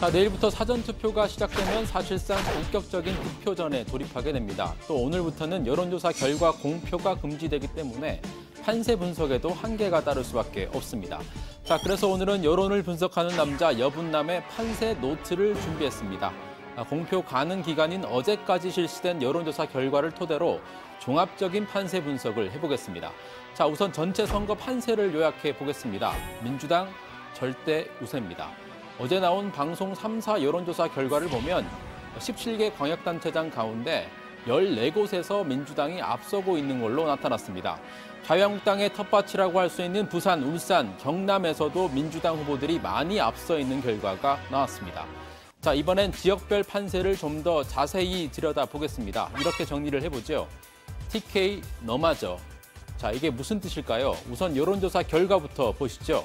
자, 내일부터 사전투표가 시작되면 사실상 본격적인 투표전에 돌입하게 됩니다. 또 오늘부터는 여론조사 결과 공표가 금지되기 때문에 판세 분석에도 한계가 따를 수밖에 없습니다. 자, 그래서 오늘은 여론을 분석하는 남자 여분남의 판세 노트를 준비했습니다. 공표 가능 기간인 어제까지 실시된 여론조사 결과를 토대로 종합적인 판세 분석을 해보겠습니다. 자, 우선 전체 선거 판세를 요약해 보겠습니다. 민주당 절대 우세입니다. 어제 나온 방송 3사 여론조사 결과를 보면 17개 광역단체장 가운데 14곳에서 민주당이 앞서고 있는 걸로 나타났습니다. 자유한국당의 텃밭이라고 할 수 있는 부산, 울산, 경남에서도 민주당 후보들이 많이 앞서 있는 결과가 나왔습니다. 자, 이번엔 지역별 판세를 좀 더 자세히 들여다보겠습니다. 이렇게 정리를 해보죠. TK 너마저. 자, 이게 무슨 뜻일까요? 우선 여론조사 결과부터 보시죠.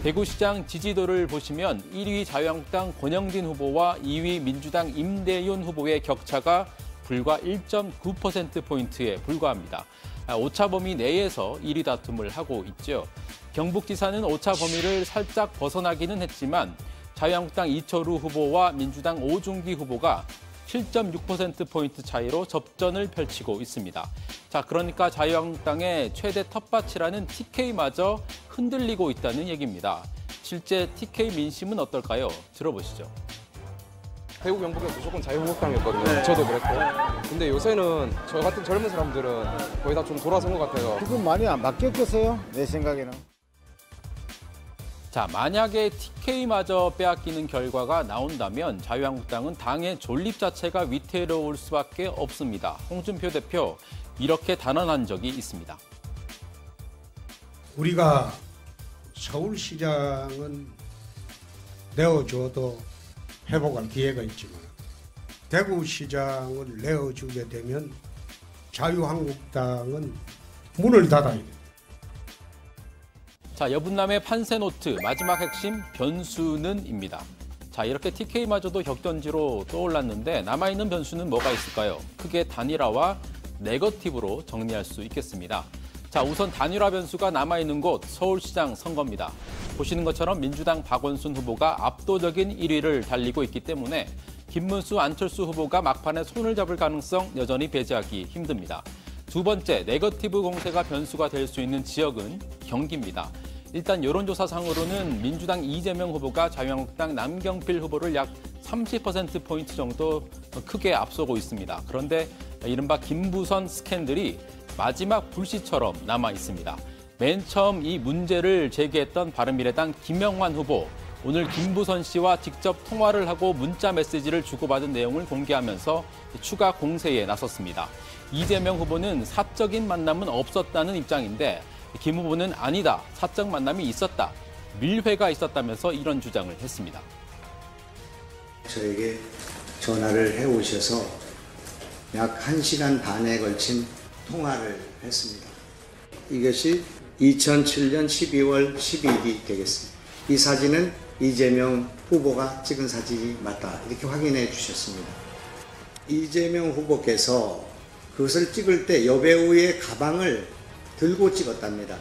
대구시장 지지도를 보시면 1위 자유한국당 권영진 후보와 2위 민주당 임대윤 후보의 격차가 불과 1.9%포인트에 불과합니다. 오차 범위 내에서 1위 다툼을 하고 있죠. 경북지사는 오차 범위를 살짝 벗어나기는 했지만 자유한국당 이철우 후보와 민주당 오중기 후보가 7.6%포인트 차이로 접전을 펼치고 있습니다. 자, 그러니까 자유한국당의 최대 텃밭이라는 TK마저 흔들리고 있다는 얘기입니다. 실제 TK 민심은 어떨까요? 들어보시죠. 대구 경북은 무조건 자유한국당이었거든요. 네. 저도 그랬고. 근데 요새는 저 같은 젊은 사람들은 거의 다 좀 돌아선 것 같아요. 지금 많이 안 바뀌었겠어요? 내 생각에는. 자, 만약에 TK마저 빼앗기는 결과가 나온다면 자유한국당은 당의 존립 자체가 위태로울 수밖에 없습니다. 홍준표 대표 이렇게 단언한 적이 있습니다. 우리가 서울시장은 내어줘도 회복할 기회가 있지만 대구시장을 내어주게 되면 자유한국당은 문을 닫아야 됩니다. 자, 여분남의 판세 노트 마지막 핵심 변수는입니다. 자, 이렇게 TK마저도 격전지로 떠올랐는데 남아있는 변수는 뭐가 있을까요? 크게 단일화와 네거티브로 정리할 수 있겠습니다. 자, 우선 단일화 변수가 남아있는 곳 서울시장 선거입니다. 보시는 것처럼 민주당 박원순 후보가 압도적인 1위를 달리고 있기 때문에 김문수, 안철수 후보가 막판에 손을 잡을 가능성 여전히 배제하기 힘듭니다. 두 번째, 네거티브 공세가 변수가 될 수 있는 지역은 경기입니다. 일단 여론조사상으로는 민주당 이재명 후보가 자유한국당 남경필 후보를 약 30%포인트 정도 크게 앞서고 있습니다. 그런데 이른바 김부선 스캔들이 마지막 불씨처럼 남아 있습니다. 맨 처음 이 문제를 제기했던 바른미래당 김영환 후보, 오늘 김부선 씨와 직접 통화를 하고 문자 메시지를 주고받은 내용을 공개하면서 추가 공세에 나섰습니다. 이재명 후보는 사적인 만남은 없었다는 입장인데 김 후보는 아니다, 사적 만남이 있었다, 밀회가 있었다면서 이런 주장을 했습니다. 저에게 전화를 해오셔서 약 1시간 반에 걸친 통화를 했습니다. 이것이 2007년 12월 12일이 되겠습니다. 이 사진은 이재명 후보가 찍은 사진이 맞다, 이렇게 확인해 주셨습니다. 이재명 후보께서 그것을 찍을 때 여배우의 가방을 들고 찍었답니다.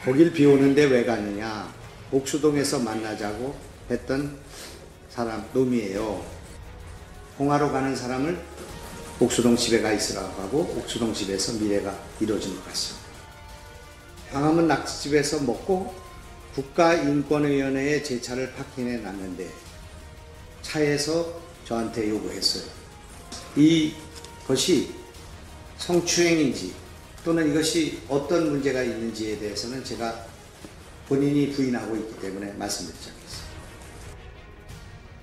거길 비 오는데 왜 가느냐, 옥수동에서 만나자고 했던 사람 놈이에요. 홍하로 가는 사람을 옥수동 집에 가 있으라고 하고 옥수동 집에서 미래가 이루어진 것 같습니다. 광화문 낙지집에서 먹고 국가인권위원회에 제 차를 파킹해 놨는데 차에서 저한테 요구했어요. 이것이 성추행인지 또는 이것이 어떤 문제가 있는지에 대해서는 제가 본인이 부인하고 있기 때문에 말씀드리지 않겠습니다.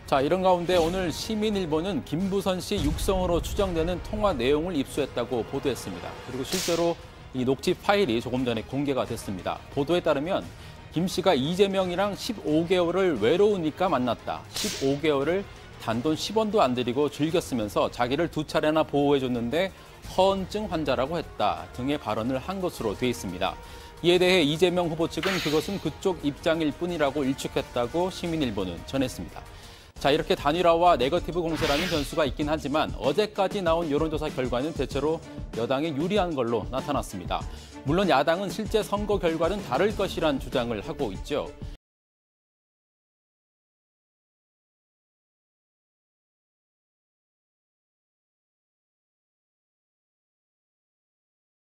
자, 이런 가운데 오늘 시민일보는 김부선 씨 육성으로 추정되는 통화 내용을 입수했다고 보도했습니다. 그리고 실제로 이 녹취 파일이 조금 전에 공개가 됐습니다. 보도에 따르면 김 씨가 이재명이랑 15개월을 외로우니까 만났다. 15개월을 단돈 10원도 안 들이고 즐겼으면서 자기를 2차례나 보호해줬는데 허언증 환자라고 했다 등의 발언을 한 것으로 돼 있습니다. 이에 대해 이재명 후보 측은 그것은 그쪽 입장일 뿐이라고 일축했다고 시민일보는 전했습니다. 자, 이렇게 단일화와 네거티브 공세라는 변수가 있긴 하지만 어제까지 나온 여론조사 결과는 대체로 여당에 유리한 걸로 나타났습니다. 물론 야당은 실제 선거 결과는 다를 것이란 주장을 하고 있죠.